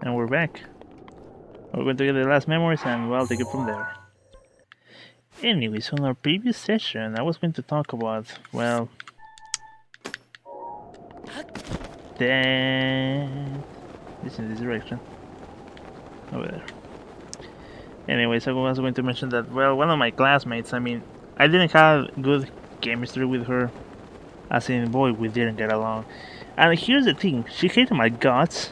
And we're back. We're going to get the last memories and well, take it from there. Anyways, on our previous session, I was going to talk about, well, that... This in this direction. Over there. Anyways, I was going to mention that, well, one of my classmates, I mean, I didn't have good chemistry with her. As in, boy, we didn't get along. And here's the thing, she hated my guts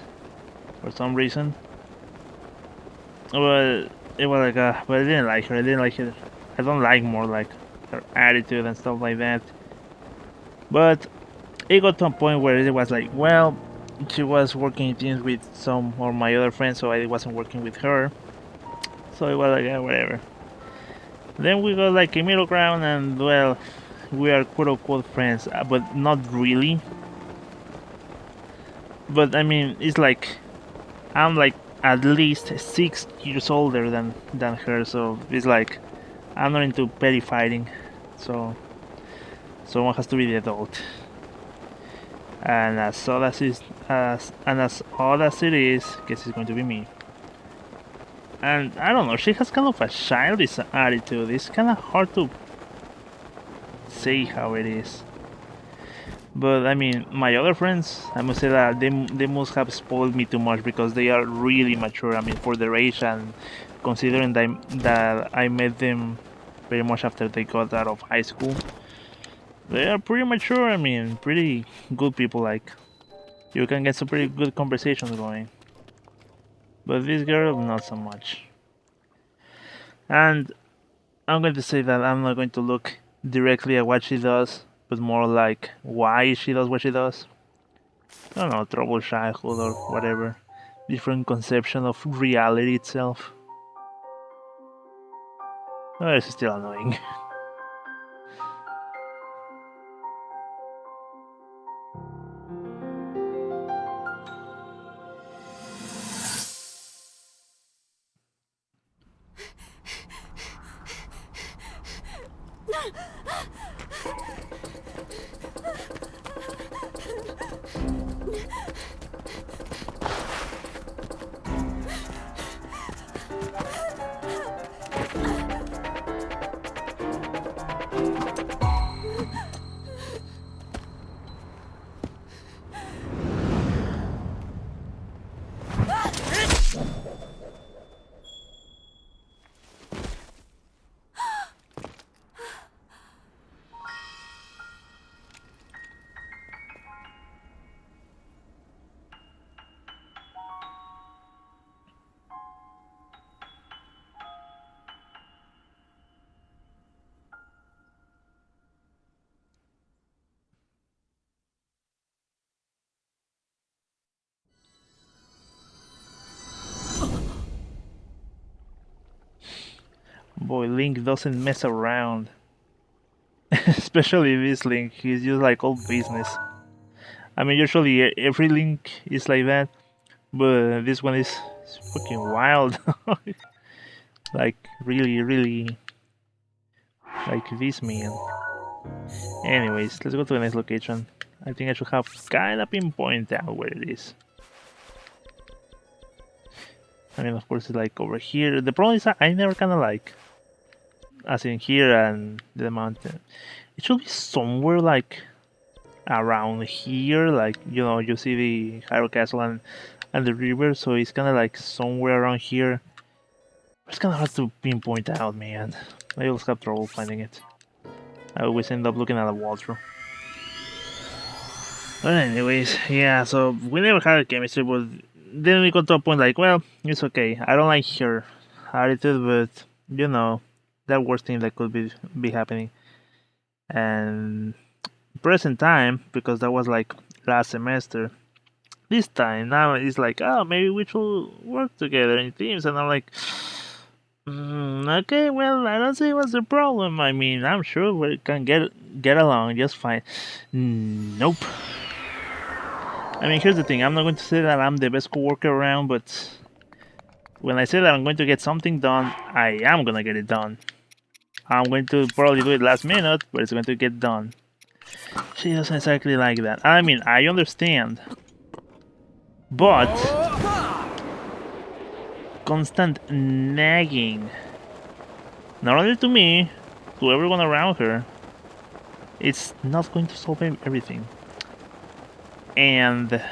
for some reason. But it was like, but I didn't like her. I didn't like her. I don't like more like her attitude and stuff like that. But it got to a point where it was like, well, she was working in teams with some of my other friends, so I wasn't working with her. So it was like, whatever. Then we got like a middle ground, and well, we are quote unquote friends, but not really. But I mean, it's like I'm like at least 6 years older than her, so it's like I'm not into petty fighting, so someone has to be the adult. And as odd as it is, guess it's going to be me. And I don't know, she has kind of a childish attitude. It's kind of hard to say how it is. But I mean, my other friends, I must say that they must have spoiled me too much because they are really mature. I mean, for their age, and considering that I met them very much after they got out of high school, they are pretty mature. I mean, pretty good people. Like, you can get some pretty good conversations going. But this girl, not so much. And I'm going to say that I'm not going to look directly at what she does, but more like why she does what she does. I don't know, troubled childhood or whatever. Different conception of reality itself. Oh, it's still annoying. Boy, Link doesn't mess around. Especially this Link, he's just like all business. I mean, usually every Link is like that, but this one is fucking wild. Like, really, really. Like this man. Anyways, let's go to the next location. I think I should have kind of pinpoint out where it is. I mean, of course, it's like over here. The problem is that I never kind of like, as in here and the mountain. It should be somewhere like around here, like, you know, you see the Hyrule Castle and the river, so it's kind of like somewhere around here. It's kind of hard to pinpoint out, man. I always have trouble finding it. I always end up looking at a walkthrough. But anyways, yeah, so we never had a chemistry, but then we got to a point like, well, it's okay. I don't like her attitude, but, you know, that worst thing that could be happening. And present time, because that was like last semester, this time, now it's like, oh, maybe we should work together in teams, and I'm like, okay, well, I don't see what's the problem. I mean, I'm sure we can get along just fine. Nope. I mean, here's the thing. I'm not going to say that I'm the best coworker around, but when I say that I'm going to get something done, I am going to get it done. I'm going to probably do it last minute, but it's going to get done. She doesn't exactly like that. I mean, I understand. But constant nagging. Not only to me, to everyone around her. It's not going to solve everything. And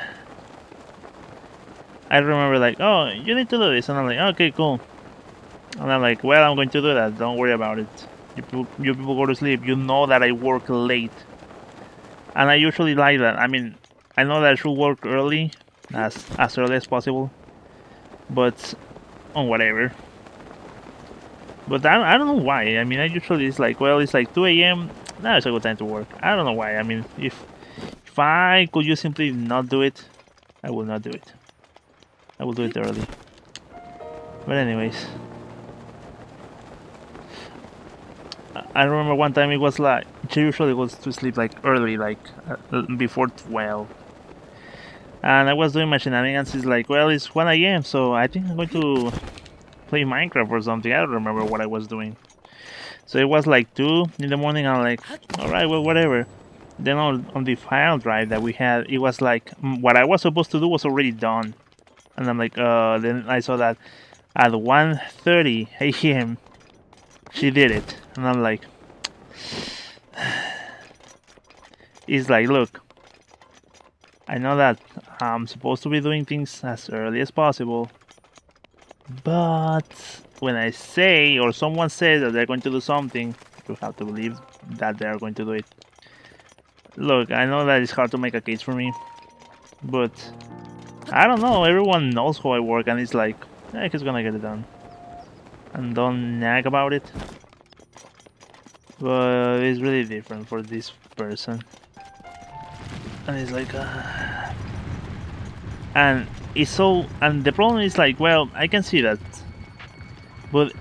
I remember like, oh, you need to do this, and I'm like, okay, cool. And I'm like, well, I'm going to do that. Don't worry about it. You people go to sleep. You know that I work late, and I usually like that. I mean, I know that I should work early, as early as possible, but on whatever. But I don't know why. I mean, I usually it's like, well, it's like 2 a.m. Now it's a good time to work. I don't know why. I mean, if I could just simply not do it, I will not do it. I will do it early. But anyways, I remember one time it was like she usually goes to sleep like early, like before 12. And I was doing my shenanigans. It's like, well, it's 1 a.m. So I think I'm going to play Minecraft or something. I don't remember what I was doing. So it was like 2 in the morning. I'm like, all right, well, whatever. Then on the file drive that we had, it was like what I was supposed to do was already done. And I'm like, then I saw that at 1:30 a.m. she did it. And I'm like, it's like, look, I know that I'm supposed to be doing things as early as possible, but when I say or someone says that they're going to do something, you have to believe that they're going to do it. Look, I know that it's hard to make a case for me, but I don't know, everyone knows how I work, and it's like, he's gonna get it done. And don't nag about it. But it's really different for this person. And it's like, and it's so, and the problem is like, well, I can see that, but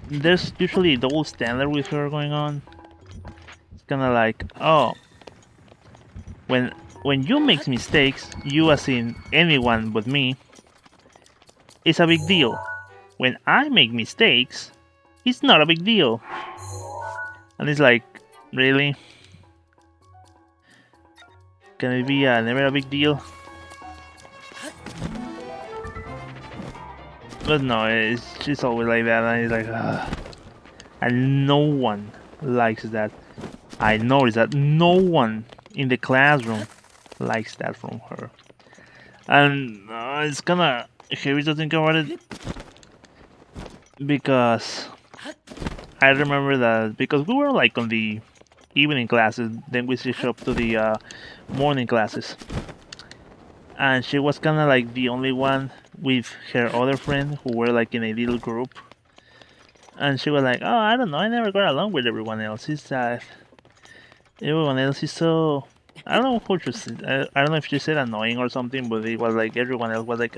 there's usually a double standard with her going on. It's kind of like, oh, when you make mistakes, you as in anyone but me, it's a big deal. When I make mistakes, it's not a big deal. And it's like, really? Can it be never a big deal? But no, it's always like that, and it's like, and no one likes that. I noticed that no one in the classroom likes that from her, and it's kinda heavy to think about it, because I remember that because we were like on the evening classes, then we switched up to the morning classes. And she was kind of like the only one with her other friend who were like in a little group. And she was like, oh, I don't know, I never got along with everyone else. It's that everyone else is so... I don't know who she said. I don't know if she said annoying or something, but it was like everyone else was like,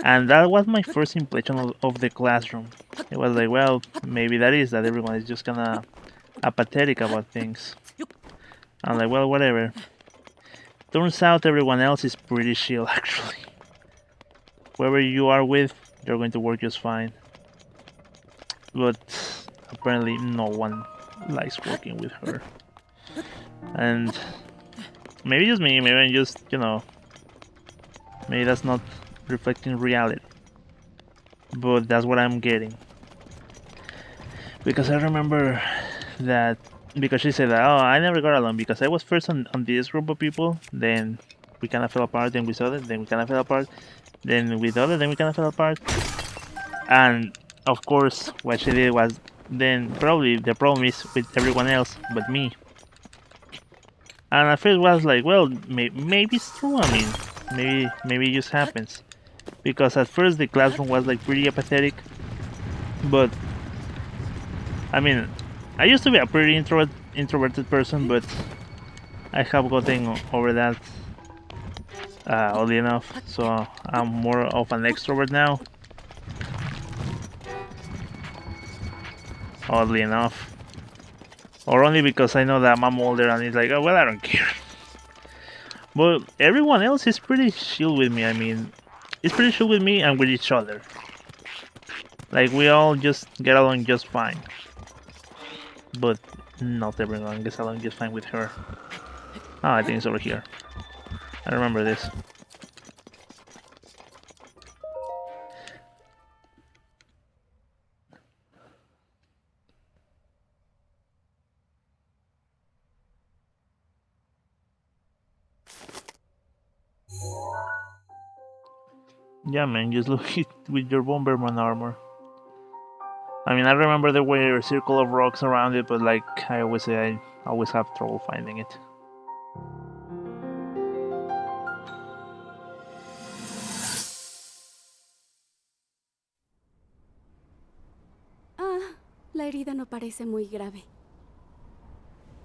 And that was my first impression of the classroom. It was like, well, maybe that everyone is just kind of apathetic about things. I'm like, well, whatever. Turns out everyone else is pretty chill, actually. Whoever you are with, you're going to work just fine. But apparently no one likes working with her. And maybe just me, maybe I'm just, maybe that's not reflecting reality. But that's what I'm getting. Because I remember that, because she said that, oh, I never got along because I was first on this group of people, then we kind of fell apart, then with other, then we kind of fell apart, then with other, then we kind of fell apart. And of course, what she did was, then probably the problem is with everyone else but me. And at first was like, well, maybe it's true. I mean, maybe it just happens. Because at first the classroom was like pretty apathetic, but I mean, I used to be a pretty introverted person, but I have gotten over that oddly enough, so I'm more of an extrovert now. Oddly enough. Or only because I know that I'm older and it's like, oh, well, I don't care. But everyone else is pretty chill with me. I mean, it's pretty chill with me and with each other. Like, we all just get along just fine. But not everyone gets along just fine with her. Oh, I think it's over here. I remember this. Yeah, man, just look it with your Bomberman armor. I mean, I remember there were a circle of rocks around it, but like I always say, I always have trouble finding it. La herida no parece muy grave.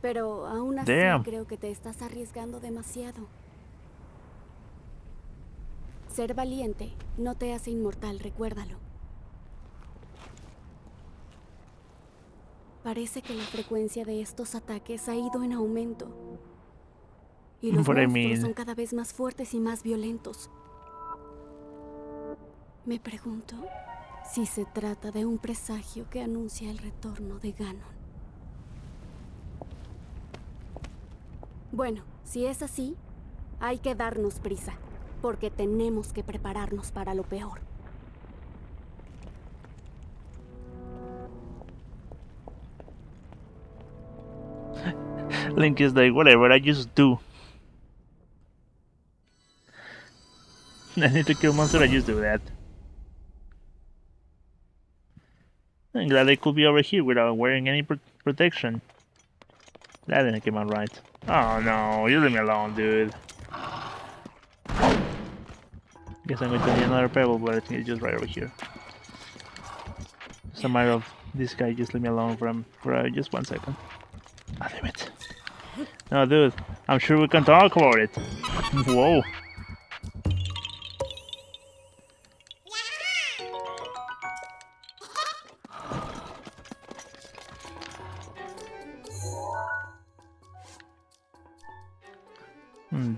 Pero aún así Damn. creo que te estás arriesgando demasiado. Ser valiente no te hace inmortal, recuérdalo. Parece que la frecuencia de estos ataques ha ido en aumento. Y los But I monstruos mean, son cada vez más fuertes y más violentos. Me pregunto si se trata de un presagio que anuncia el retorno de Ganon. Bueno, si es así, hay que darnos prisa, porque tenemos que prepararnos para lo peor. Link is like, whatever, I just do. I need to kill monster, I just do that. I'm glad I could be over here without wearing any protection. That didn't come out right. Oh no, you leave me alone, dude. Guess I'm going to need another pebble, but I think it's just right over here. It's a matter of this guy just leave me alone for just 1 second. Ah, damn it. No, dude, I'm sure we can talk about it. Whoa.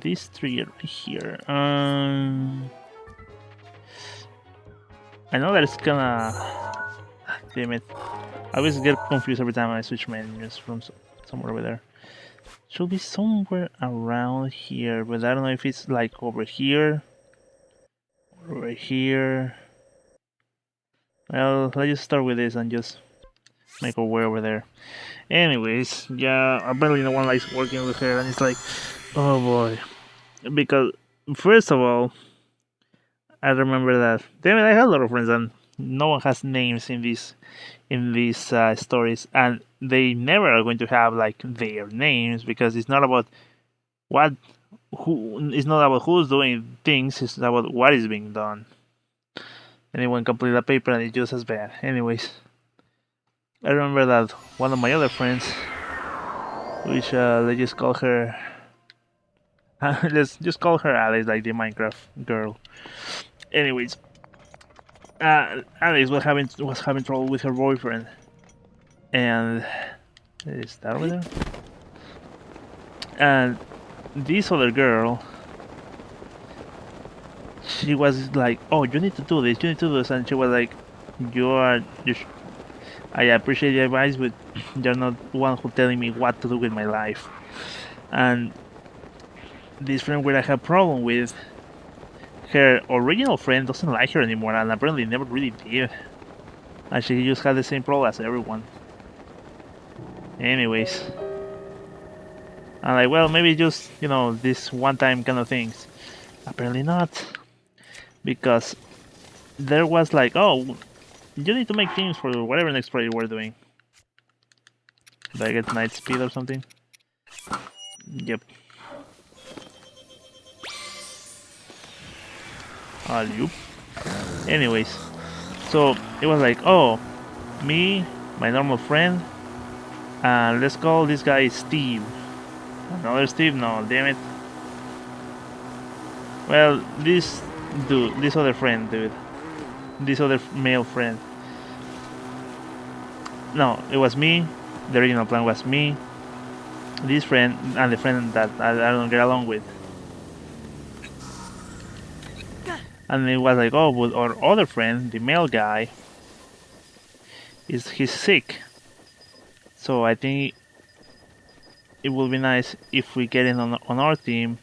These three are right here. I know that it's gonna. Damn it. I always get confused every time I switch menus from somewhere over there. Should be somewhere around here, but I don't know if it's like over here or over here. Well, let's just start with this and just make our way over there. Anyways, yeah, apparently no one likes working with her, and it's like, oh boy. Because, first of all, I remember that. Damn it, I had a lot of friends, and no one has names in these stories, and they never are going to have like their names because it's not about it's not about who's doing things. It's about what is being done. Anyone complete a paper and it's just as bad. Anyways, I remember that one of my other friends, which let's just call her. Let's just call her Alice, like the Minecraft girl. Anyways, Alice was having trouble with her boyfriend, and is that over there? And this other girl, she was like, "Oh, you need to do this. You need to do this," and she was like, I appreciate the advice, but you're not one who telling me what to do with my life." And this friend where I have problem with, her original friend doesn't like her anymore, and apparently never really did. And she just had the same problem as everyone. Anyways, I'm like, well, maybe just, this one-time kind of things. Apparently not, because there was like, oh, you need to make teams for whatever next project we're doing. Did I get night speed or something? Yep. Alley-oop. Anyways, so it was like, oh, me, my normal friend, and let's call this guy Steve. Another Steve? No, damn it. Well, this other friend, dude. This other male friend. No, it was me. The original plan was me, this friend, and the friend that I don't get along with. And it was like, oh, but our other friend, the male guy, he's sick. So I think it would be nice if we get in on our team.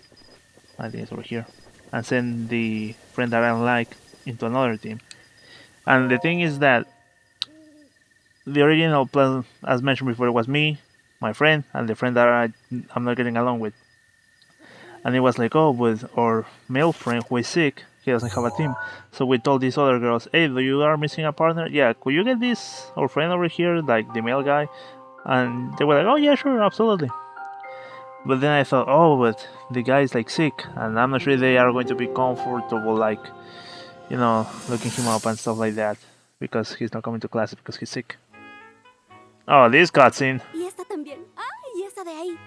I think it's over here, and send the friend that I don't like into another team. And the thing is that the original plan, as mentioned before, was me, my friend, and the friend that I'm not getting along with. And it was like, oh, but our male friend who is sick, he doesn't have a team. So we told these other girls, hey, do you are missing a partner? Yeah, could you get this our friend over here, like the male guy? And they were like, oh yeah, sure, absolutely. But then I thought, oh, but the guy is like sick, and I'm not sure they are going to be comfortable, like, looking him up and stuff like that, because he's not coming to class because he's sick. Oh, this cutscene. Y esta también. ¡Ah! Y esa de ahí.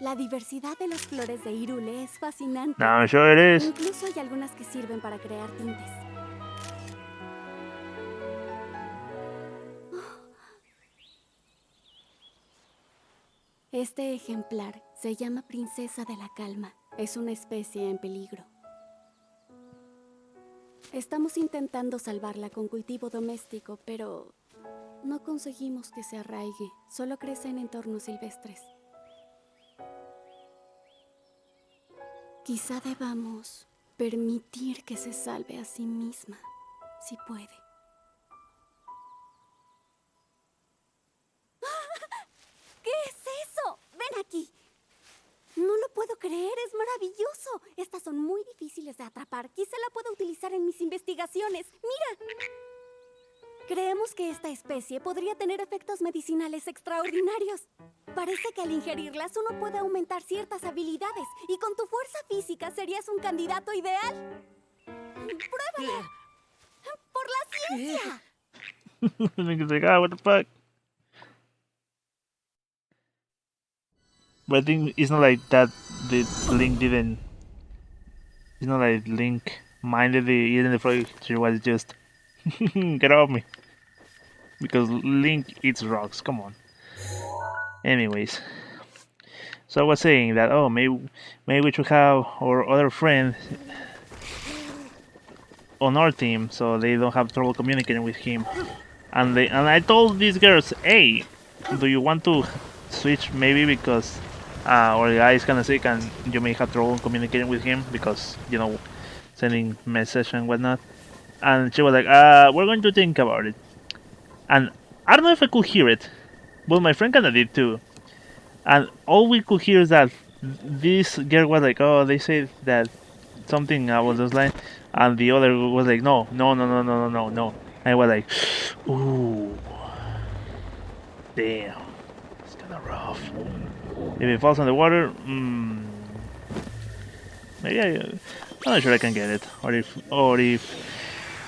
La diversidad de las flores de Hyrule es fascinante. No, I'm sure it is. Incluso hay algunas que sirven para crear tintes. Este ejemplar se llama Princesa de la Calma. Es una especie en peligro. Estamos intentando salvarla con cultivo doméstico, pero no conseguimos que se arraigue. Solo crece en entornos silvestres. Quizá debamos permitir que se salve a sí misma, si puede. ¿Qué es eso? Ven aquí. No lo puedo creer, es maravilloso. Estas son muy difíciles de atrapar. Quizá la pueda utilizar en mis investigaciones. ¡Mira! Creemos que esta especie podría tener efectos medicinales extraordinarios. Parece que al ingerirlas uno puede aumentar ciertas habilidades y con tu fuerza física serías un candidato ideal. ¡Pruébala! ¡Por la ciencia! Niggas like, ah, what the fuck? But I think it's not like that. The Link didn't. It's not like Link minded the eating the frog. She was just get off me, because Link eats rocks. Come on. Anyways, so I was saying that maybe we should have our other friend on our team so they don't have trouble communicating with him. And I told these girls, hey, do you want to switch maybe because our guy is kind of sick and you may have trouble communicating with him because sending message and whatnot. And she was like, we're going to think about it. And I don't know if I could hear it, but my friend kind of did too. And all we could hear is that this girl was like, oh, they said that something was those lines, and the other was like, no. And I was like, ooh, damn, it's kind of rough. If it falls on the water, maybe I'm not sure I can get it, or if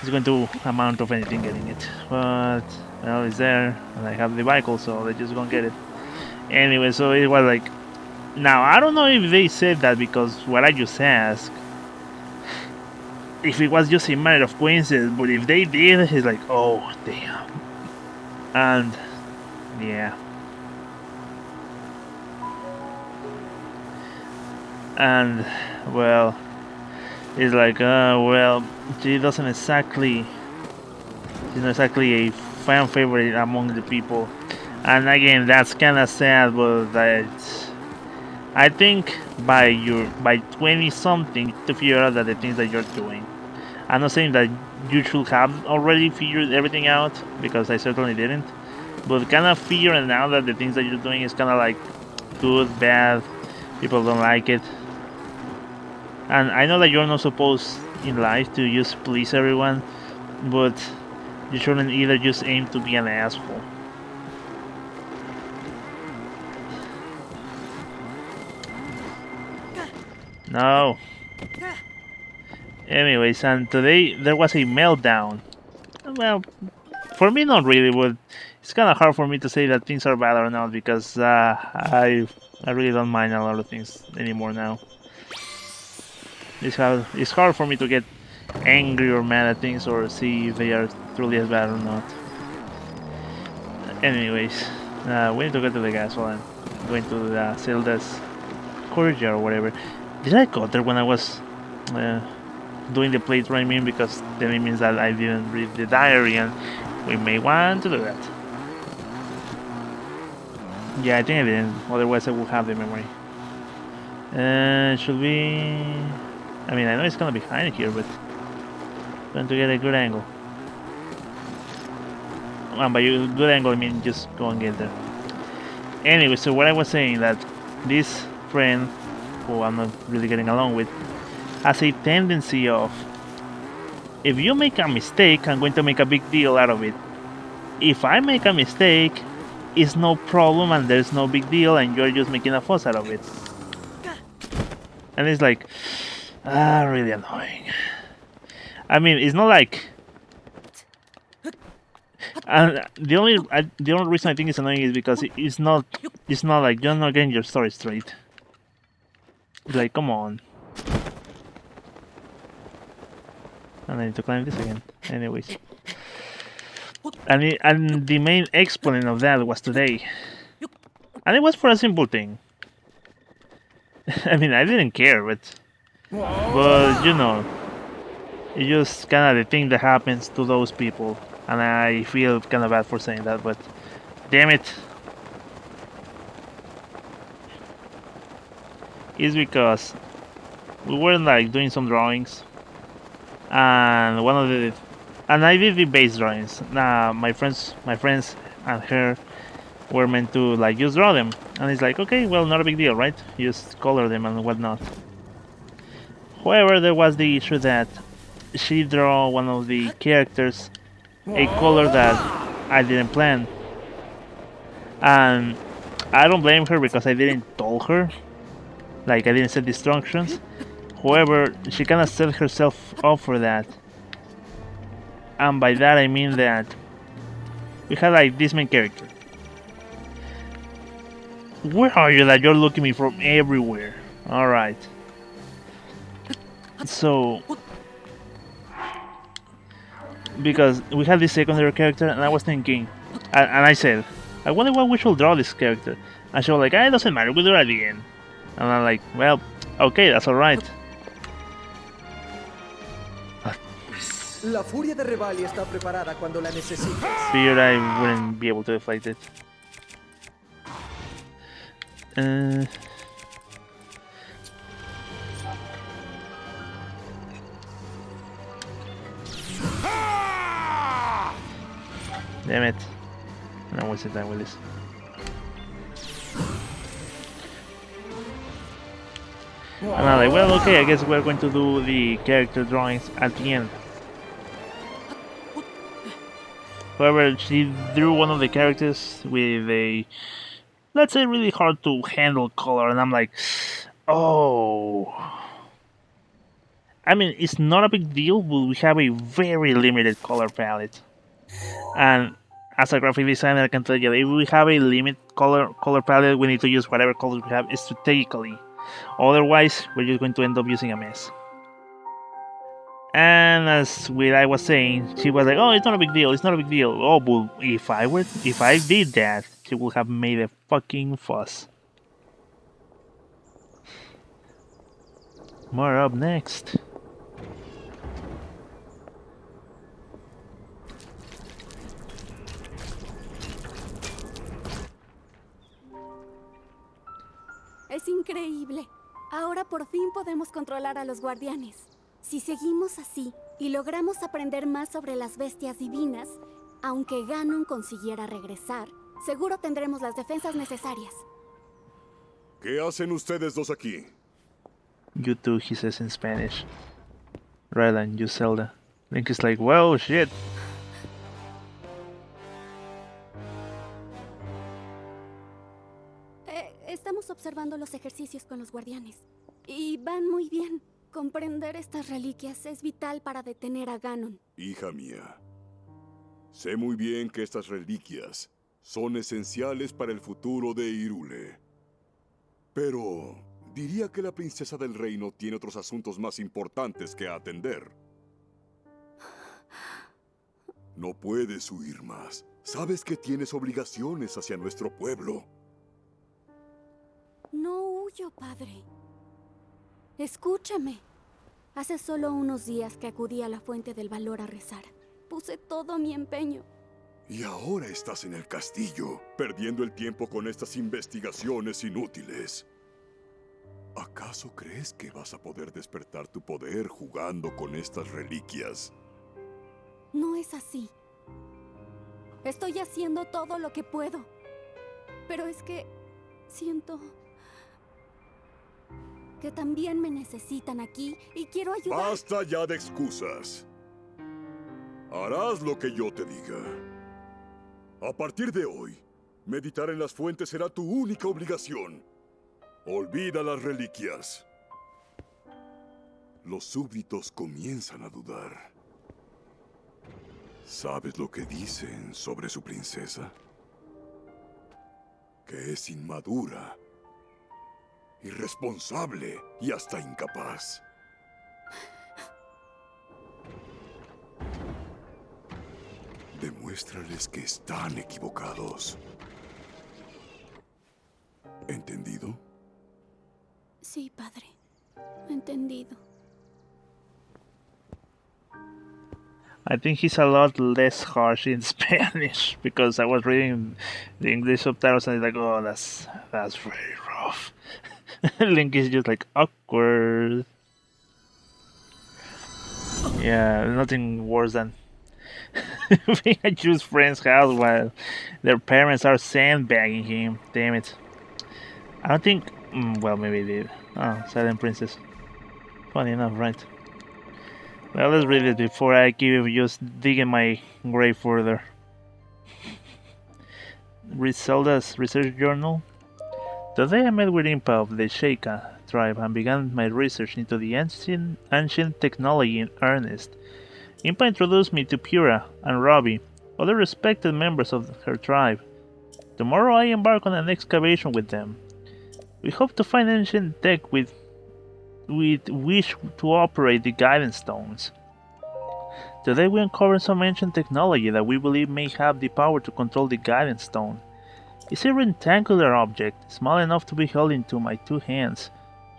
it's going to amount of anything getting it. But well, it's there, and I have the vehicle, so they're just gonna get it. Anyway, so it was like, now I don't know if they said that because what I just asked, if it was just a matter of coincidence, but if they did, it's like, oh damn. And yeah. And well, it's like, well, she's not exactly a fan favorite among the people. And again, that's kind of sad, but I think by 20 something to figure out that the things that you're doing. I'm not saying that you should have already figured everything out, because I certainly didn't. But kind of figuring out that the things that you're doing is kind of like good, bad, people don't like it. And I know that you're not supposed in life to just please everyone, but you shouldn't either just aim to be an asshole. No. Anyways, and today there was a meltdown. Well, for me not really, but it's kind of hard for me to say that things are bad or not, because I really don't mind a lot of things anymore now. It's hard for me to get angry or mad at things or see if they are truly as bad or not. Anyways, we need to go to the gas hall and going to the Zelda's courtyard or whatever. Did I go there when I was doing the playthrough? I mean, because then it means that I didn't read the diary, and we may want to do that. Yeah, I think I didn't. Otherwise, I would have the memory. Should we? I mean, I know it's gonna be behind here, but trying to get a good angle. And by good angle, I mean just go and get there. Anyway, so what I was saying, that this friend, who I'm not really getting along with, has a tendency of, if you make a mistake, I'm going to make a big deal out of it. If I make a mistake, it's no problem and there's no big deal and you're just making a fuss out of it. And it's like, really annoying. I mean, it's not like... And the only reason I think it's annoying is because it's not like you're not getting your story straight. It's like, come on. And I need to climb this again. Anyways. And the main exponent of that was today. And it was for a simple thing. I mean, I didn't care, but you know, it's just kind of the thing that happens to those people. And I feel kind of bad for saying that, but damn it. It's because we were like doing some drawings, and and I did the base drawings. My friends and her were meant to like just draw them, and it's like, okay, well, not a big deal, right? Just color them and whatnot. However, there was the issue that she drew one of the characters a color that I didn't plan, and I don't blame her because I didn't tell her, like I didn't set the instructions. However, she kind of set herself up for that, and by that I mean that we had like this main character. Where are you that you're looking me from everywhere? Alright. So, because we had this secondary character, and I was thinking, and I said, I wonder what we should draw this character. And she was like, it doesn't matter, we'll do it at the end. And I'm like, well, okay, that's alright. La furia de Revali está preparada cuando la necesites. Figured I wouldn't be able to deflect it. Damn it. I'm wasting time with this. And I'm like, well, okay, I guess we're going to do the character drawings at the end. However, she drew one of the characters with a, let's say, really hard to handle color, and I'm like, oh. I mean, it's not a big deal, but we have a very limited color palette. And as a graphic designer, I can tell you, if we have a limited color palette, we need to use whatever colors we have strategically. Otherwise, we're just going to end up using a mess. And as I was saying, she was like, "Oh, it's not a big deal. It's not a big deal." Oh, but if I did that, she would have made a fucking fuss. More up next. Es increíble. Ahora por fin podemos controlar a los guardianes. Si seguimos así y logramos aprender más sobre las bestias divinas, aunque Ganon consiguiera regresar, seguro tendremos las defensas necesarias. ¿Qué hacen ustedes dos aquí? You too, he says in Spanish. Rylan, you Zelda. Link is like, well, shit. Estamos observando los ejercicios con los guardianes. Y van muy bien. Comprender estas reliquias es vital para detener a Ganon. Hija mía, sé muy bien que estas reliquias son esenciales para el futuro de Hyrule. Pero diría que la princesa del reino tiene otros asuntos más importantes que atender. No puedes huir más. Sabes que tienes obligaciones hacia nuestro pueblo. No huyo, padre. Escúchame. Hace solo unos días que acudí a la fuente del valor a rezar. Puse todo mi empeño. Y ahora estás en el castillo, perdiendo el tiempo con estas investigaciones inútiles. ¿Acaso crees que vas a poder despertar tu poder jugando con estas reliquias? No es así. Estoy haciendo todo lo que puedo. Pero es que siento que también me necesitan aquí y quiero ayudar. Basta ya de excusas. Harás lo que yo te diga. A partir de hoy, meditar en las fuentes será tu única obligación. Olvida las reliquias. Los súbditos comienzan a dudar. ¿Sabes lo que dicen sobre su princesa? Que es inmadura, irresponsable y hasta incapaz. Demuéstrales que están equivocados. ¿Entendido? Sí, padre. Entendido. I think he's a lot less harsh in Spanish because I was reading the English subtitles and it's like, oh, that's very rough. Link is just like awkward. Yeah, nothing worse than being at Jude's friend's house while their parents are sandbagging him. Damn it. I don't think. Well, maybe they did. Oh, Silent Princess. Funny enough, right? Well, let's read it before I keep just digging my grave further. Read Zelda's research journal. Today I met with Impa of the Sheikah tribe and began my research into the ancient technology in earnest. Impa introduced me to Pura and Robbie, other respected members of her tribe. Tomorrow I embark on an excavation with them. We hope to find ancient tech with which to operate the guidance stones. Today we uncover some ancient technology that we believe may have the power to control the guidance stone. It's a rectangular object, small enough to be held into my two hands.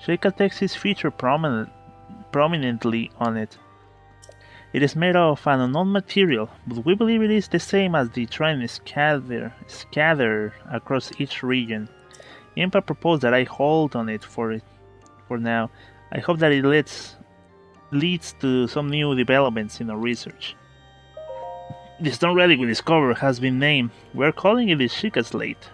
Sheikah text is featured prominently on it. It is made of an unknown material, but we believe it is the same as the trend scattered across each region. Impa proposed that I hold on it for now. I hope that it leads to some new developments in our research. The stone relic we discovered has been named. We are calling it the Sheikah Slate.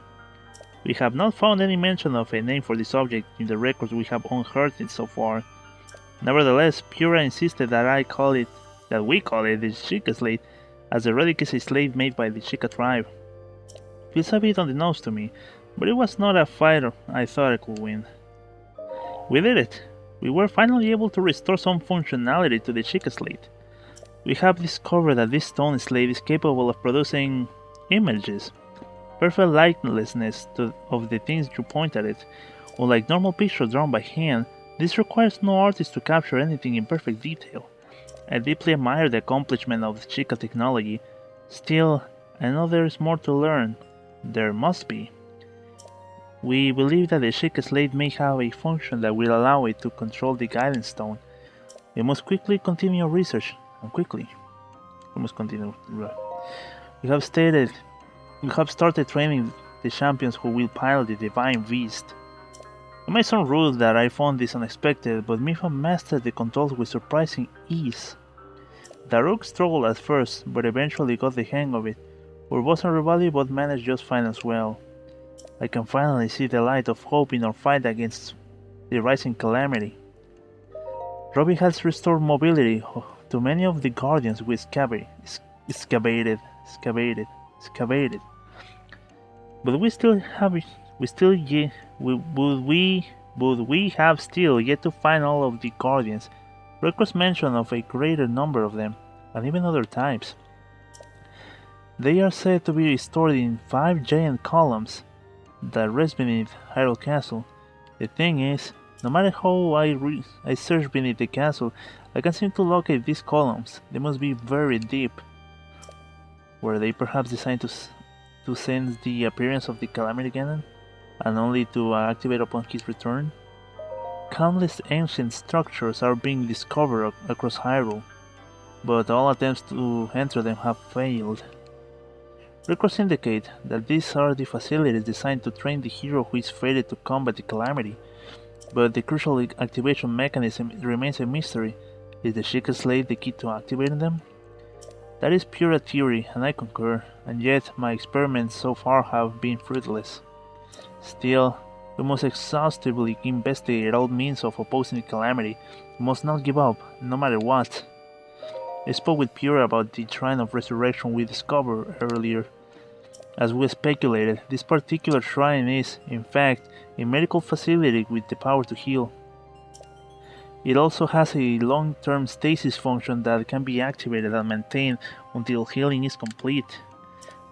We have not found any mention of a name for this object in the records we have unearthed so far. Nevertheless, Pura insisted that we call it the Sheikah Slate, as the relic is a slate made by the Sheikah tribe. Feels a bit on the nose to me, but it was not a fight I thought I could win. We did it! We were finally able to restore some functionality to the Sheikah Slate. We have discovered that this stone slate is capable of producing images, perfect likenessness of the things you point at it. Unlike normal pictures drawn by hand, this requires no artist to capture anything in perfect detail. I deeply admire the accomplishment of the Sheikah technology. Still, I know there is more to learn. There must be. We believe that the Sheikah Slate may have a function that will allow it to control the guidance stone. We must quickly continue our research, and quickly. We must continue. We have started training the champions who will pilot the divine beast. It may sound rude that I found this unexpected, but Mifa mastered the controls with surprising ease. Daruk struggled at first, but eventually got the hang of it. Urbos and Revali both managed just fine as well. I can finally see the light of hope in our fight against the rising calamity. Robbie has restored mobility to many of the guardians we excavated. But we have still yet to find all of the guardians. Records mention of a greater number of them, and even other types. They are said to be stored in 5 giant columns that rest beneath Hyrule Castle. The thing is, no matter how I search beneath the castle, I can't seem to locate these columns. They must be very deep. Were they perhaps designed to sense the appearance of the Calamity Ganon, and only to activate upon his return? Countless ancient structures are being discovered across Hyrule, but all attempts to enter them have failed. Records indicate that these are the facilities designed to train the hero who is fated to combat the Calamity, but the crucial activation mechanism remains a mystery. Is the Sheikah Slate the key to activating them? That is pure theory, and I concur, and yet my experiments so far have been fruitless. Still, We must exhaustively investigate all means of opposing the calamity. We must not give up, no matter what. I spoke with Pure about the Shrine of Resurrection we discovered earlier. As we speculated, this particular shrine is, in fact, a medical facility with the power to heal. It also has a long-term stasis function that can be activated and maintained until healing is complete.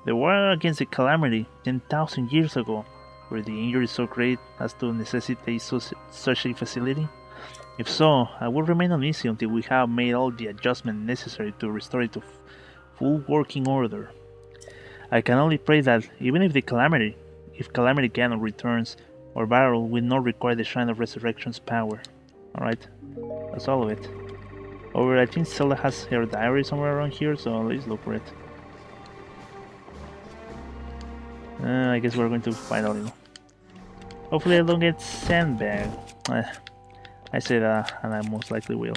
The war against the calamity 10,000 years ago, were the injuries so great as to necessitate such a facility? If so, I will remain uneasy until we have made all the adjustments necessary to restore it to full working order. I can only pray that, even if Calamity Ganon returns, our battle will not require the Shrine of Resurrection's power. Alright, that's all of it. Over, I think Zelda has her diary somewhere around here, so let's look for it. I guess we're going to find a little. Hopefully I don't get sandbagged. I say that, and I most likely will.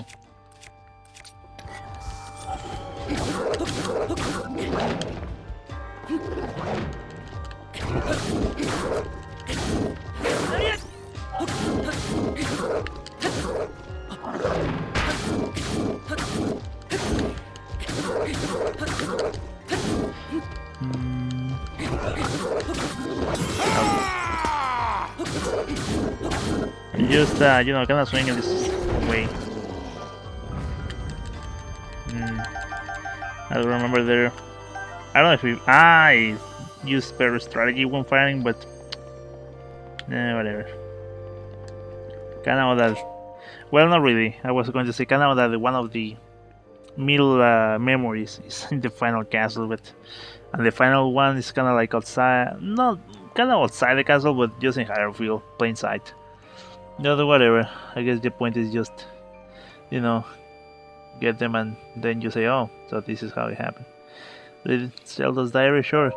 Just, you know, kind of swinging this way. I don't remember there. I don't know if I used better strategy when fighting, but whatever. Kind of that. Well, not really. I was going to say kind of that one of the middle memories is in the final castle, but and the final one is kind of like outside, not kind of outside the castle, but just in higher field, plain sight. No, whatever. I guess the point is just, you know, get them and then you say, oh, so this is how it happened. Read Zelda's diary, sure.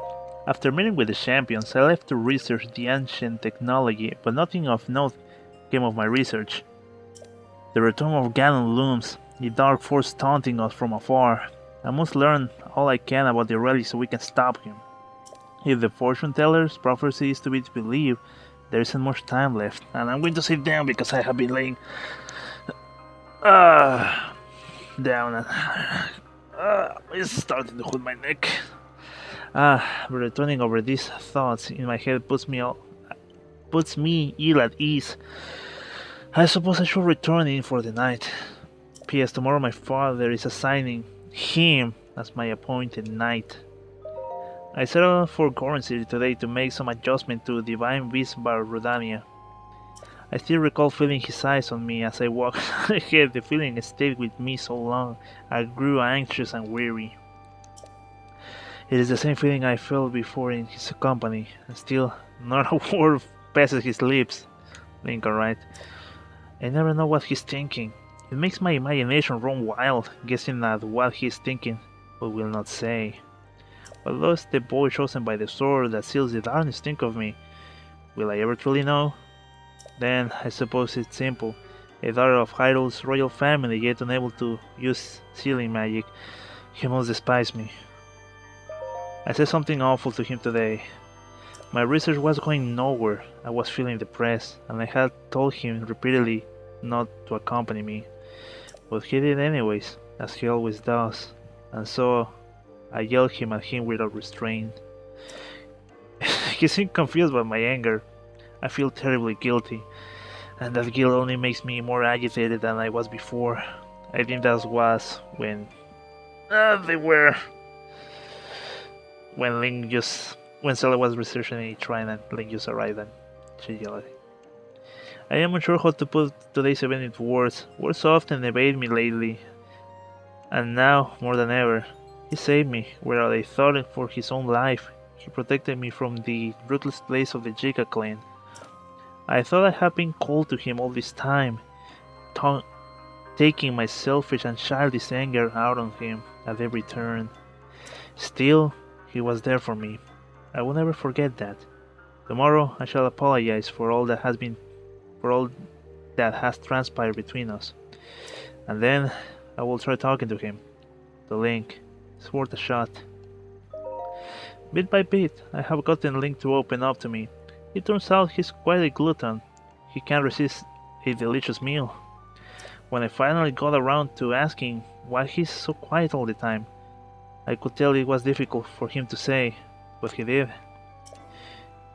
After meeting with the champions, I left to research the ancient technology, but nothing of note came of my research. The return of Ganon looms, the dark force taunting us from afar. I must learn all I can about the relic so we can stop him. If the fortune teller's prophecy is to be believed, there isn't much time left, and I'm going to sit down because I have been laying down and it's starting to hurt my neck. Returning over these thoughts in my head puts me ill at ease. I suppose I should return in for the night. P.S. Tomorrow my father is assigning him as my appointed knight. I set out for Goron City today to make some adjustment to Divine Beast Bar Rodania. I still recall feeling his eyes on me as I walked ahead. The feeling stayed with me so long, I grew anxious and weary. It is the same feeling I felt before in his company, and still not a word passes his lips. Link, alright. I never know what he's thinking. It makes my imagination run wild, guessing at what he's thinking, but will not say. But thus the boy chosen by the sword that seals the darkness think of me. Will I ever truly know? Then, I suppose it's simple. A daughter of Hyrule's royal family, yet unable to use sealing magic. He must despise me. I said something awful to him today. My research was going nowhere. I was feeling depressed, and I had told him repeatedly not to accompany me. But he did anyways, as he always does, and so I yelled at him without restraint. He seemed confused by my anger. I feel terribly guilty, and that guilt only makes me more agitated than I was before. I think that was when when Zelda was researching a shrine and Link just arrived and she yelled. I am unsure how to put today's event into words. Words often evade me lately, and now more than ever. He saved me, without a thought for his own life. He protected me from the ruthless blaze of the Jika clan. I thought I had been cold to him all this time, taking my selfish and childish anger out on him at every turn. Still, he was there for me. I will never forget that. Tomorrow I shall apologize for all that has transpired between us. And then I will try talking to him. To Link. It's worth a shot. Bit by bit, I have gotten Link to open up to me. It turns out he's quite a glutton. He can't resist a delicious meal. When I finally got around to asking why he's so quiet all the time, I could tell it was difficult for him to say, but he did.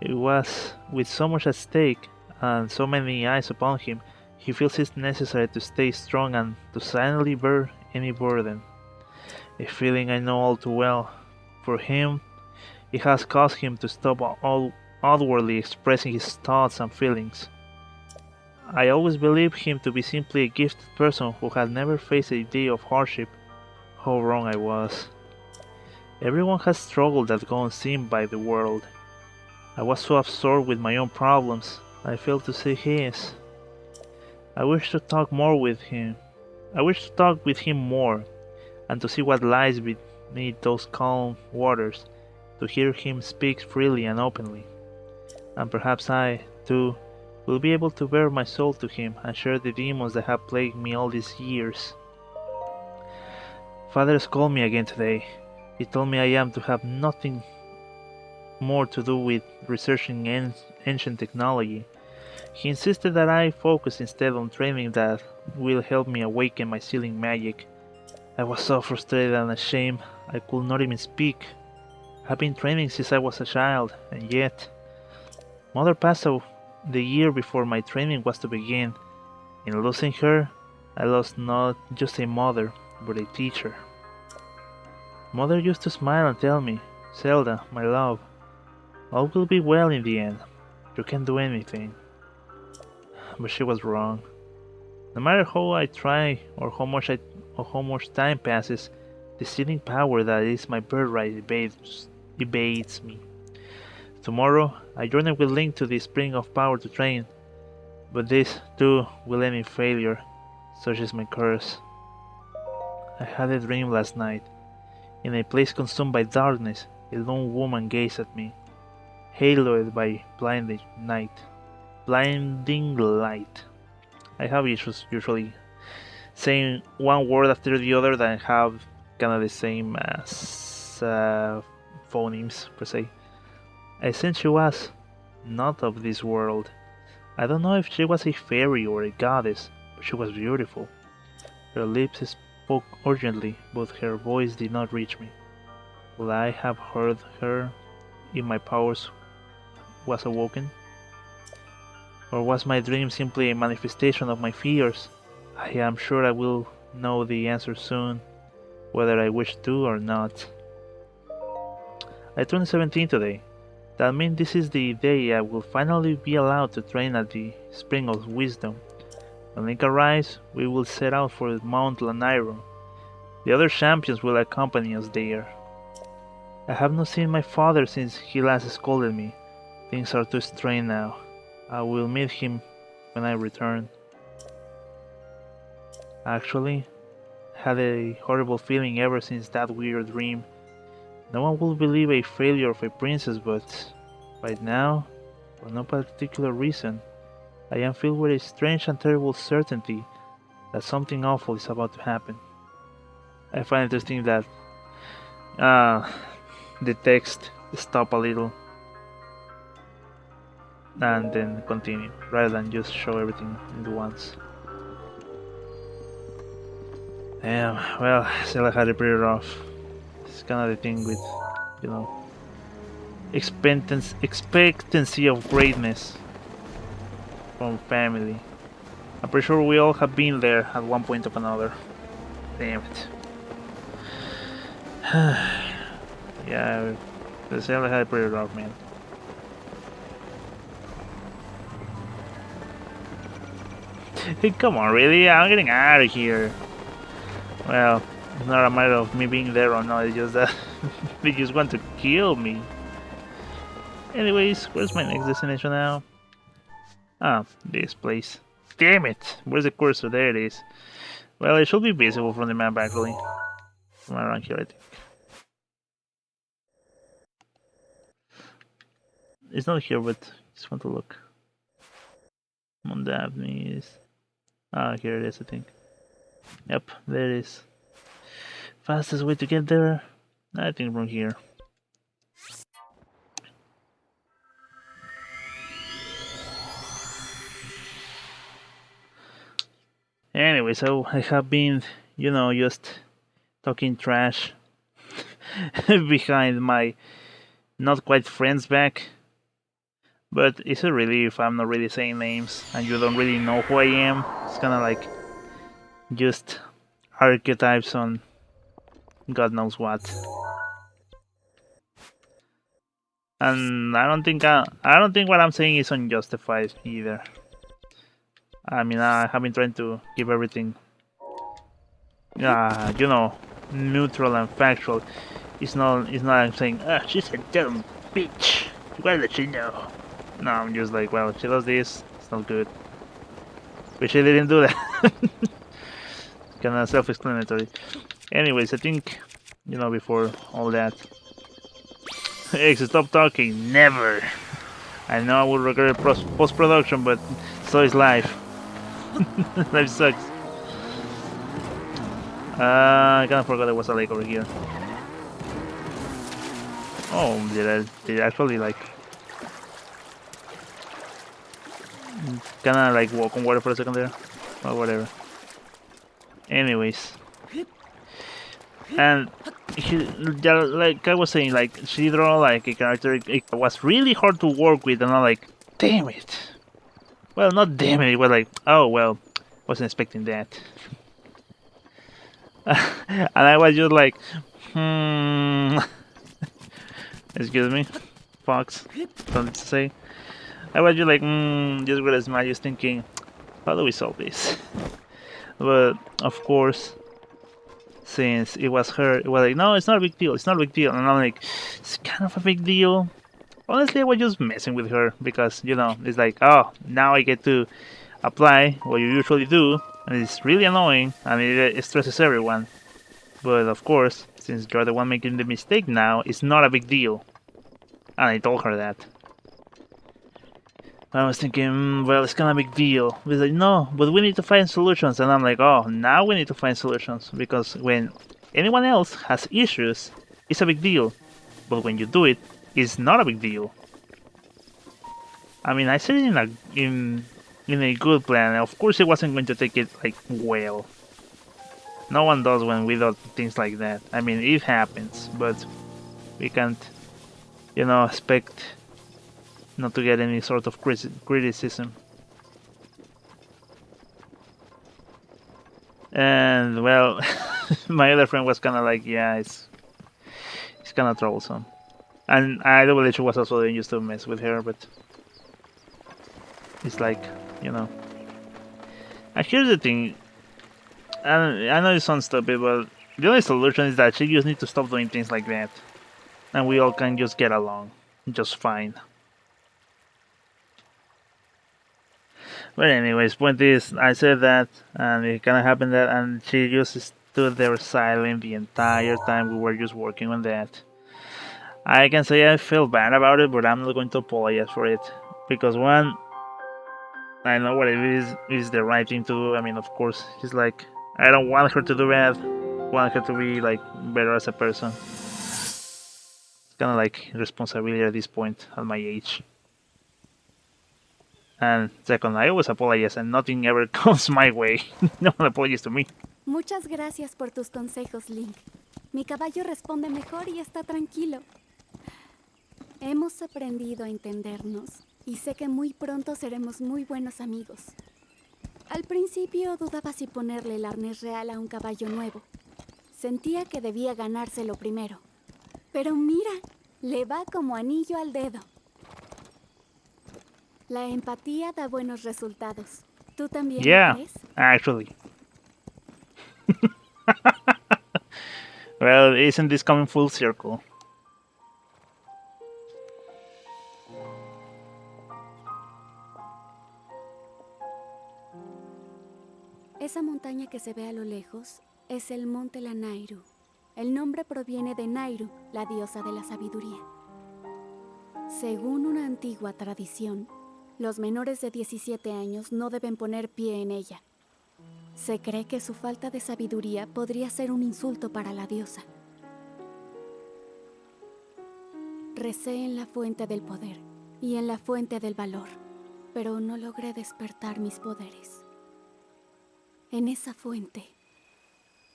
It was with so much at stake and so many eyes upon him, he feels it's necessary to stay strong and to silently bear any burden. A feeling I know all too well. For him, it has caused him to stop all outwardly expressing his thoughts and feelings. I always believed him to be simply a gifted person who had never faced a day of hardship. How wrong I was. Everyone has struggled that go unseen by the world. I was so absorbed with my own problems, I failed to see his. I wish to talk more with him. I wish to talk with him more, and to see what lies beneath those calm waters, to hear him speak freely and openly. And perhaps I, too, will be able to bare my soul to him and share the demons that have plagued me all these years. Father has called me again today. He told me I am to have nothing more to do with researching ancient technology. He insisted that I focus instead on training that will help me awaken my sealing magic. I was so frustrated and ashamed I could not even speak. I've been training since I was a child, and yet... Mother passed the year before my training was to begin. In losing her, I lost not just a mother, but a teacher. Mother used to smile and tell me, "Zelda, my love, all will be well in the end. You can do anything." But she was wrong. No matter how I try or how much time passes, the sealing power that is my birthright evades me. Tomorrow, I journey with Link to the Spring of Power to train, but this, too, will end in failure. Such is my curse. I had a dream last night. In a place consumed by darkness, a lone woman gazed at me, haloed by blinding light. I have issues usually saying one word after the other that have kind of the same as phonemes per se. I sensed she was not of this world. I don't know if she was a fairy or a goddess, but she was beautiful. Her lips spoke urgently, but her voice did not reach me. Would I have heard her if my powers was awoken? Or was my dream simply a manifestation of my fears? I am sure I will know the answer soon, whether I wish to or not. I turned 17 today. That means this is the day I will finally be allowed to train at the Spring of Wisdom. When Link arrives, we will set out for Mount Lanairon. The other champions will accompany us there. I have not seen my father since he last scolded me. Things are too strained now. I will meet him when I return. Actually, I had a horrible feeling ever since that weird dream. No one will believe a failure of a princess, but right now, for no particular reason, I am filled with a strange and terrible certainty that something awful is about to happen. I find it interesting that the text stop a little and then continue, rather than just show everything at once. Damn, well, Zelda had it pretty rough. It's kind of the thing with, you know, expectancy of greatness from family. I'm pretty sure we all have been there at one point or another. Damn it. Yeah, the Zelda had it pretty rough, man. Hey, come on, really? I'm getting out of here. Well, it's not a matter of me being there or not, it's just that they just want to kill me. Anyways, where's my next destination now? Ah, this place. Damn it! Where's the cursor? There it is. Well, it should be visible from the map actually. From around here, I think. It's not here, but just want to look. On that is. Ah, here it is, I think. Yep, there it is. Fastest way to get there? I think from here. Anyway, so I have been, just talking trash behind my not quite friends back. But it's a relief I'm not really saying names and you don't really know who I am. It's kind of like just archetypes on God knows what. And I don't think what I'm saying is unjustified either. I mean, I have been trying to keep everything, neutral and factual. It's not I'm saying, she's a dumb bitch. Why did she know? No, I'm just like, well, she does this. It's not good. But she didn't do that. Kind of self-explanatory. Anyways, I think, before all that. X, stop talking. Never. I know I will regret post-production, but so is life. Life sucks. I kind of forgot there was a lake over here. Oh, did I actually like kind of like walk on water for a second there? Or whatever. Anyways. And like I was saying, like she drew like a character. It was really hard to work with, and I'm like, damn it. Well, not damn it. It was like, oh well, wasn't expecting that. And I was just like, excuse me, Fox. Don't say. I was just like, just with a smile, just thinking, how do we solve this? But of course, since it was her, it was like, no, it's not a big deal, it's not a big deal. And I'm like, it's kind of a big deal. Honestly, I was just messing with her because, it's like, oh, now I get to apply what you usually do, and it's really annoying, and it stresses everyone. But of course, since you're the one making the mistake now, it's not a big deal. And I told her that. I was thinking, well, it's kind of a big deal. She's like, no, but we need to find solutions. And I'm like, oh, now we need to find solutions. Because when anyone else has issues, it's a big deal. But when you do it, it's not a big deal. I mean, I said it in a good plan. Of course, it wasn't going to take it, like, well. No one does when we do things like that. I mean, it happens, but we can't, expect not to get any sort of criticism. And well, my other friend was kind of like, yeah, it's kind of troublesome. And I do believe she was also used to mess with her, but it's like, And here's the thing. I know it sounds stupid, but the only solution is that she just needs to stop doing things like that. And we all can just get along just fine. But anyways, point is, I said that, and it kind of happened that, and she just stood there silent the entire time we were just working on that. I can say I feel bad about it, but I'm not going to apologize for it. Because one, I know what it is the right thing to do. I mean, of course, it's like, I don't want her to do bad. I want her to be, like, better as a person. It's kind of like responsibility at this point, at my age. And second, I always apologize and nothing ever comes my way. No one apologies to me. Muchas gracias por tus consejos, Link. Mi caballo responde mejor y está tranquilo. Hemos aprendido a entendernos y sé que muy pronto seremos muy buenos amigos. Al principio dudaba si ponerle el arnés real a un caballo nuevo. Sentía que debía ganárselo primero. Pero mira, le va como anillo al dedo. La empatía da buenos resultados. ¿Tú también lo crees? Actually. Well, isn't this coming full circle? Esa montaña que se ve a lo lejos es el monte Lanairu. El nombre proviene de Nairu, la diosa de la sabiduría. Según una antigua tradición, los menores de 17 años no deben poner pie en ella. Se cree que su falta de sabiduría podría ser un insulto para la diosa. Recé en la fuente del poder y en la fuente del valor, pero no logré despertar mis poderes. en esa fuente.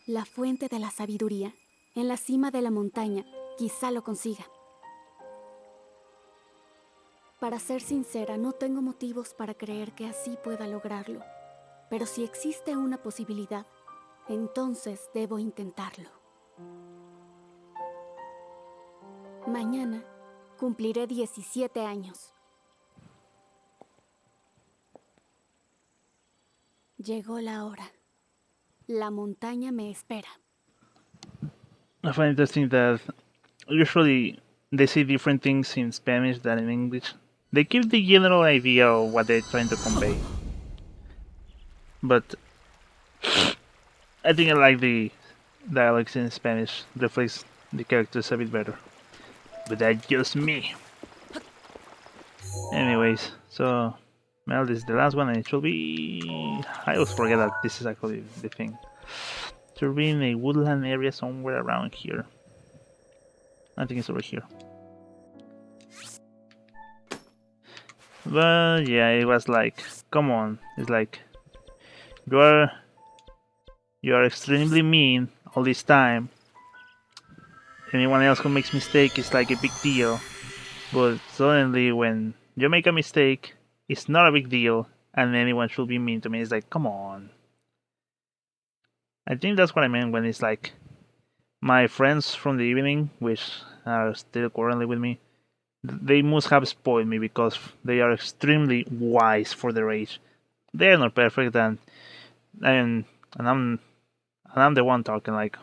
La fuente de la sabiduría, en la cima de la montaña, quizá lo consiga. Para ser sincera, no tengo motivos para creer que así pueda lograrlo. Pero si existe una posibilidad, entonces debo intentarlo. Mañana cumpliré 17 años. Llegó la hora. La montaña me espera. I find interesting that usually they say different things in Spanish than in English. They give the general idea of what they're trying to convey. But I think I like the dialects in Spanish. Reflects the characters a bit better. But that's just me. Anyways, so well, this is the last one, and it should be. I always forget that this is actually the thing. Should be in a woodland area somewhere around here. I think it's over here. But yeah, it was like, come on. It's like you are extremely mean all this time. Anyone else who makes mistake is like a big deal. But suddenly when you make a mistake, it's not a big deal, and anyone should be mean to me. It's like, come on. I think that's what I meant when it's like my friends from the evening, which are still currently with me, they must have spoiled me because they are extremely wise for their age. They are not perfect, and I'm the one talking. Like,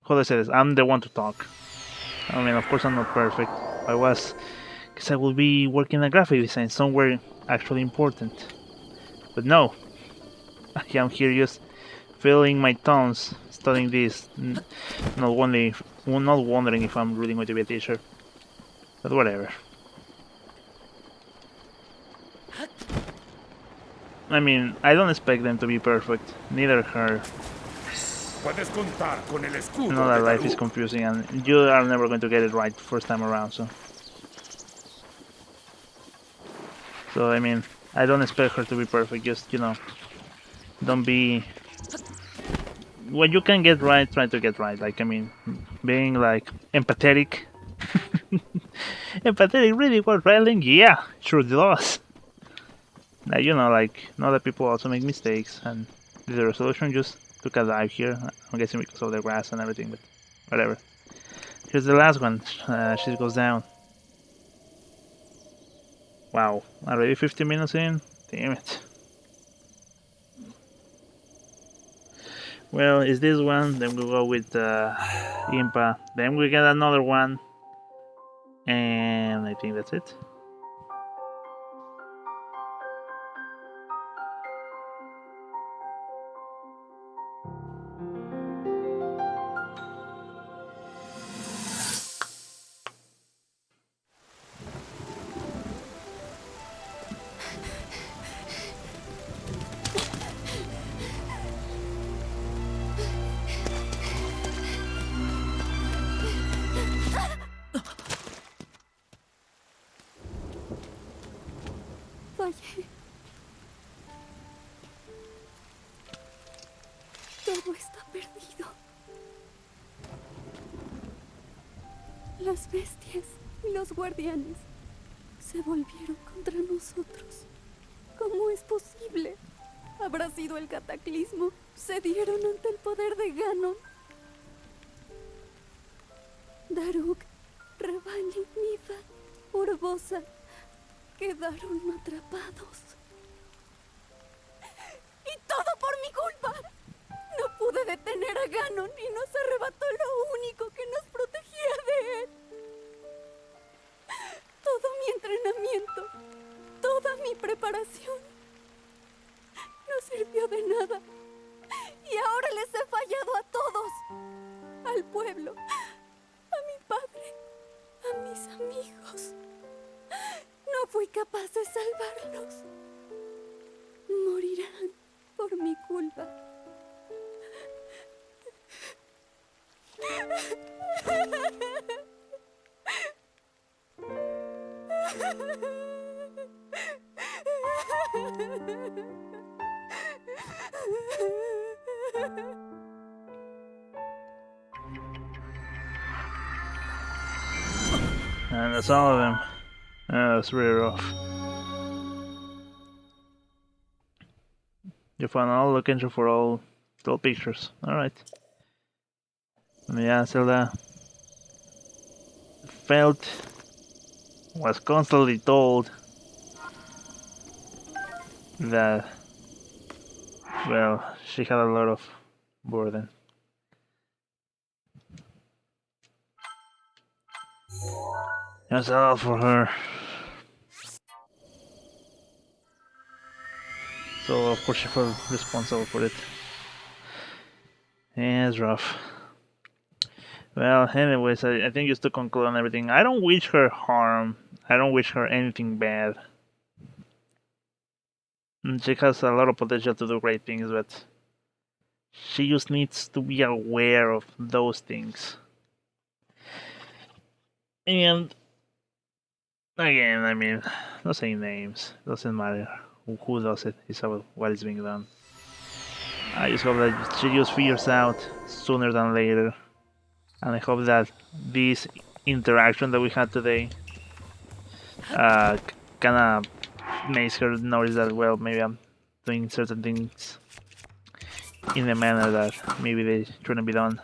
how do I say this? I'm the one to talk. I mean, of course, I'm not perfect. I was, because I will be working in graphic design somewhere actually important. But no, I am here just filling my tons studying this, not wondering if I'm really going to be a teacher. But whatever. I mean, I don't expect them to be perfect, neither her. Puedes contar con el I escudo know that de life is Daruk. confusing and you are never going to get it right first time around, so. So, I mean, I don't expect her to be perfect, just, you know, don't be... What you can get right, try to get right. Like, I mean, being, like, empathetic. Empathetic really works, right, Link? Yeah, sure does. Like, you know, like, know that people also make mistakes, and the resolution just took a dive here. I'm guessing because of the grass and everything, but whatever. Here's the last one. She goes down. Wow, already 15 minutes in? Damn it. Well, it's this one, then we'll go with Impa, then we get another one, and I think that's it. Fallé. Todo está perdido. Las bestias y los guardianes se volvieron contra nosotros. ¿Cómo es posible? ¿Habrá sido el cataclismo? ¿Se dieron ante el poder de Ganon? Daruk, Ravani, Nifa, Urbosa quedaron atrapados. ¡Y todo por mi culpa! No pude detener a Ganon y nos arrebató lo único que nos protegía de él. Todo mi entrenamiento, toda mi preparación, no sirvió de nada. Y ahora les he fallado a todos. Al pueblo, a mi padre, a mis amigos. No fui capaz de salvarlos. Morirán por mi culpa. that's all of them. That's really rough. You found all location for all 12 pictures. Alright. Yeah, Zelda was constantly told that, well, she had a lot of burden. That's all for her. So of course she felt responsible for it. Yeah, it's rough. Well, anyways, I think just to conclude on everything, I don't wish her harm. I don't wish her anything bad. She has a lot of potential to do great things, but she just needs to be aware of those things. And again, I mean, not saying names, doesn't matter who does it, it's about what is being done. I just hope that she just figures out sooner than later. And I hope that this interaction that we had today kinda makes her notice that, well, maybe I'm doing certain things in a manner that maybe they shouldn't be done.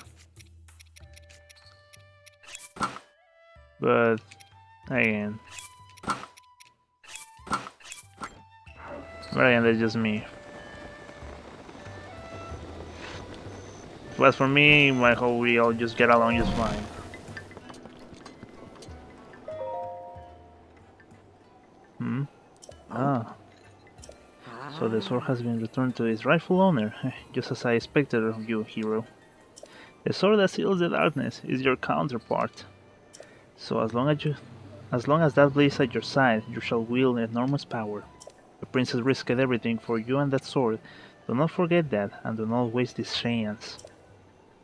But again, that's just me. But for me, I hope we all just get along just fine. Ah. So the sword has been returned to its rightful owner, just as I expected of you, hero. The sword that seals the darkness is your counterpart. So as long as that blades at your side, you shall wield enormous power. The princess risked everything for you and that sword. Do not forget that, and do not waste this chance.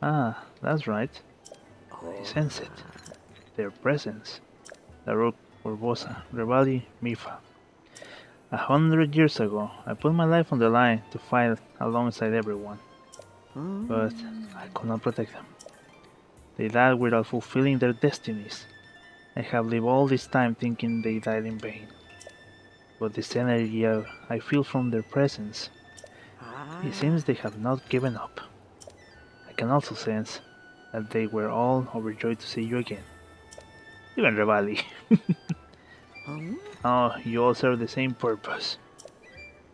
Ah, that's right. I sense it. Their presence. Daruk, Urbosa, Revali, Mifa. 100 years ago, I put my life on the line to fight alongside everyone. But I could not protect them. They died without fulfilling their destinies. I have lived all this time thinking they died in vain. But this energy I feel from their presence, it seems they have not given up. I can also sense that they were all overjoyed to see you again. Even Revali. Oh, you all serve the same purpose.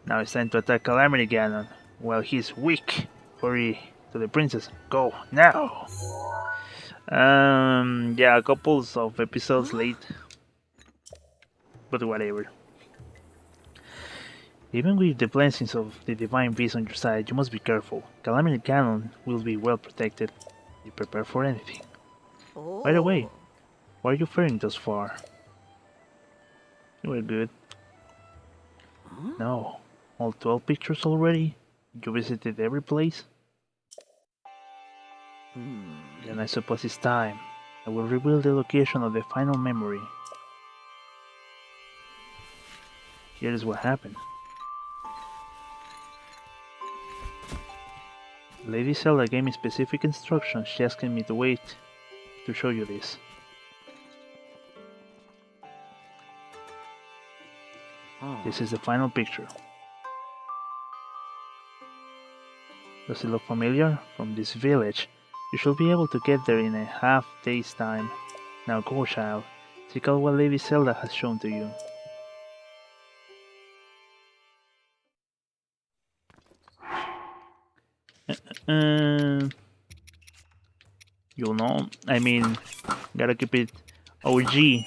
Now it's time to attack Calamity Ganon while he's weak. Hurry to the princess. Go now! Yeah, a couple of episodes late. But whatever. Even with the blessings of the Divine Beast on your side, you must be careful. Calamity Ganon will be well protected. Be prepared for anything. By the way, why are you faring thus far? You were good. No. All 12 pictures already? You visited every place? Then I suppose it's time. I will reveal the location of the final memory. Here is what happened. Lady Zelda gave me specific instructions. She asked me to wait to show you this. This is the final picture. Does it look familiar? From this village. You should be able to get there in a half day's time. Now go, child. Check out what Lady Zelda has shown to you. You'll know. I mean, gotta keep it OG.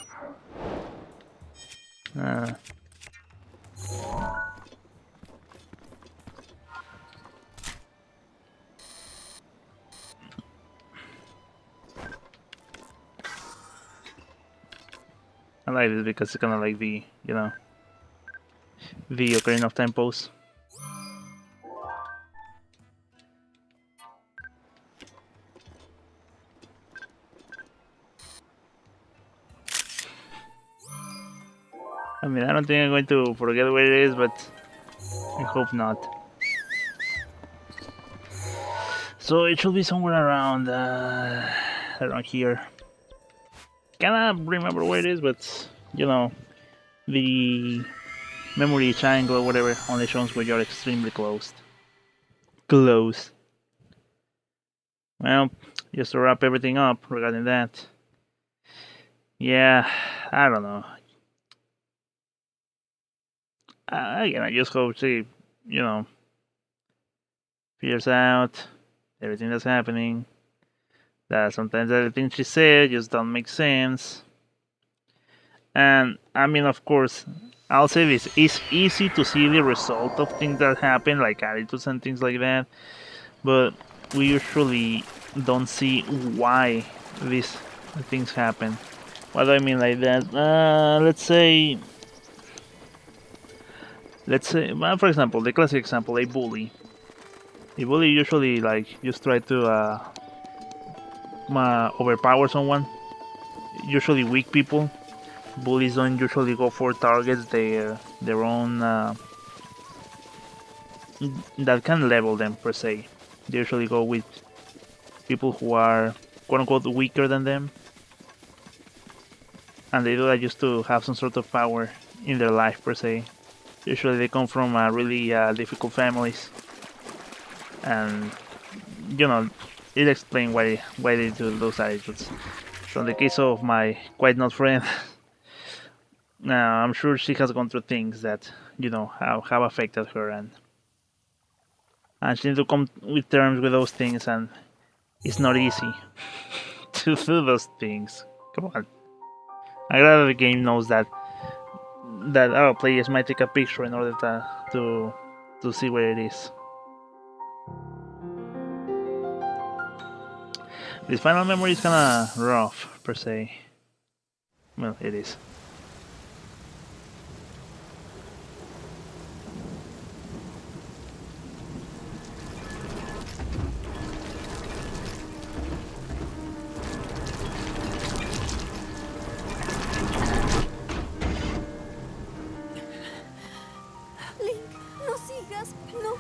I like this because it's kind of like the, you know, the Ocarina of Time pose. I mean, I don't think I'm going to forget where it is, but I hope not. So it should be somewhere around here. cannot remember where it is, but you know, the memory triangle or whatever only shows where you're extremely close. Close. Well, just to wrap everything up regarding that. Yeah, I don't know. Again, I just hope she, you know, figures out everything that's happening. That sometimes everything she said just don't make sense. And I mean, of course, I'll say this: it's easy to see the result of things that happen, like attitudes and things like that. But we usually don't see why these things happen. What do I mean like that? Let's say, well, for example, the classic example, a bully. A bully usually like just try to overpower someone. Usually weak people. Bullies don't usually go for targets their own that can level them per se. They usually go with people who are quote unquote weaker than them, and they do that just to have some sort of power in their life per se. Usually they come from really difficult families, and you know it explains why they do those attitudes. So in the case of my quite not friend, I'm sure she has gone through things that have affected her, and she needs to come with terms with those things, and it's not easy to do those things. Come on. I glad the game knows that our players might take a picture in order to see where it is. This final memory is kinda rough per se. Well, it is. Link, no sigas. No.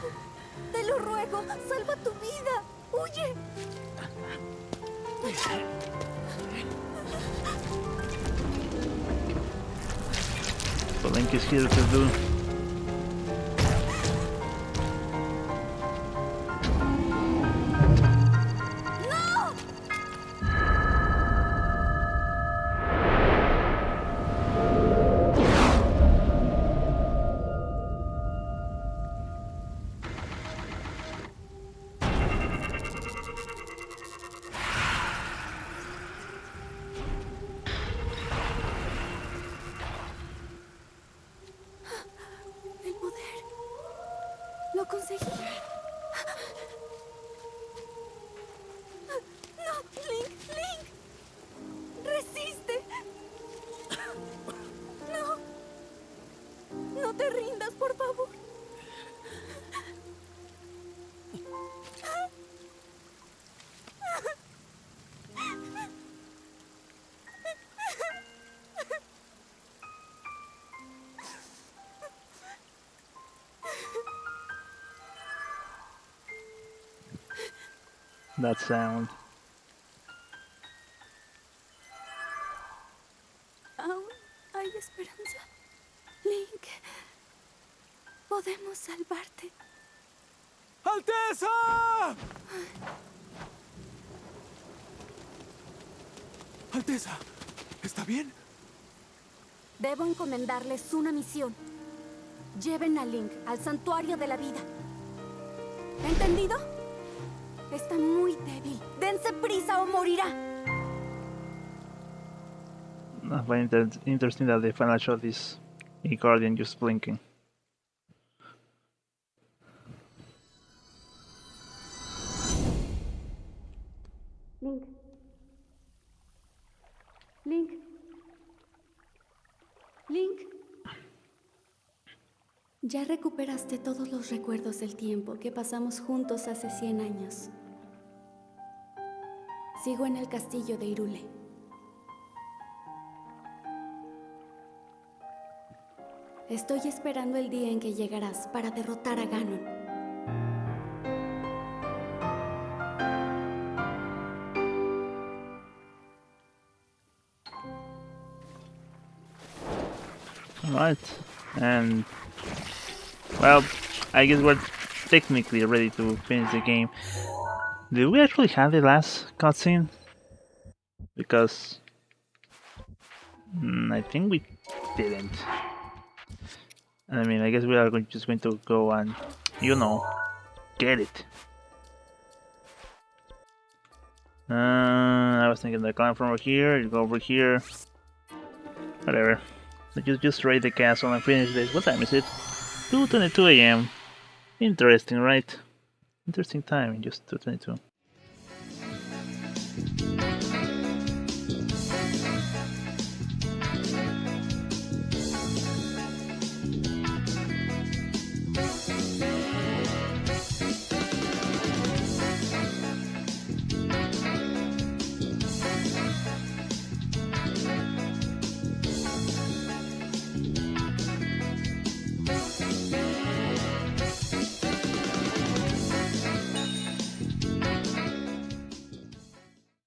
Te lo ruego. Salva tu vida. Huye. So Link is here to do. El poder. Lo conseguí. No, Link, Link. Resiste. No. No te rindas, por favor. That sound. Aún hay esperanza. Link. Podemos salvarte. ¡Alteza! Alteza, ¿está bien? Debo encomendarles una misión. Lleven a Link al santuario de la vida. ¿Entendido? Está muy débil. Dense prisa o morirá. I find it interesting that the final shot is a guardian just blinking. Link. Link. Link. Ya recuperaste todos los recuerdos del tiempo que pasamos juntos hace 100 años. Sigo en el castillo de Hyrule. Estoy esperando el día en que llegarás para derrotar a Ganon. Right. And well, I guess we're technically ready to finish the game. Did we actually have the last cutscene? Because I think we didn't. I mean, I guess we are just going to go and, you know, get it. I was thinking the climb from over here, you go over here. Whatever. Just raid the castle and finish this. What time is it? 2:22 AM. Interesting, right? Interesting time, just 2:22.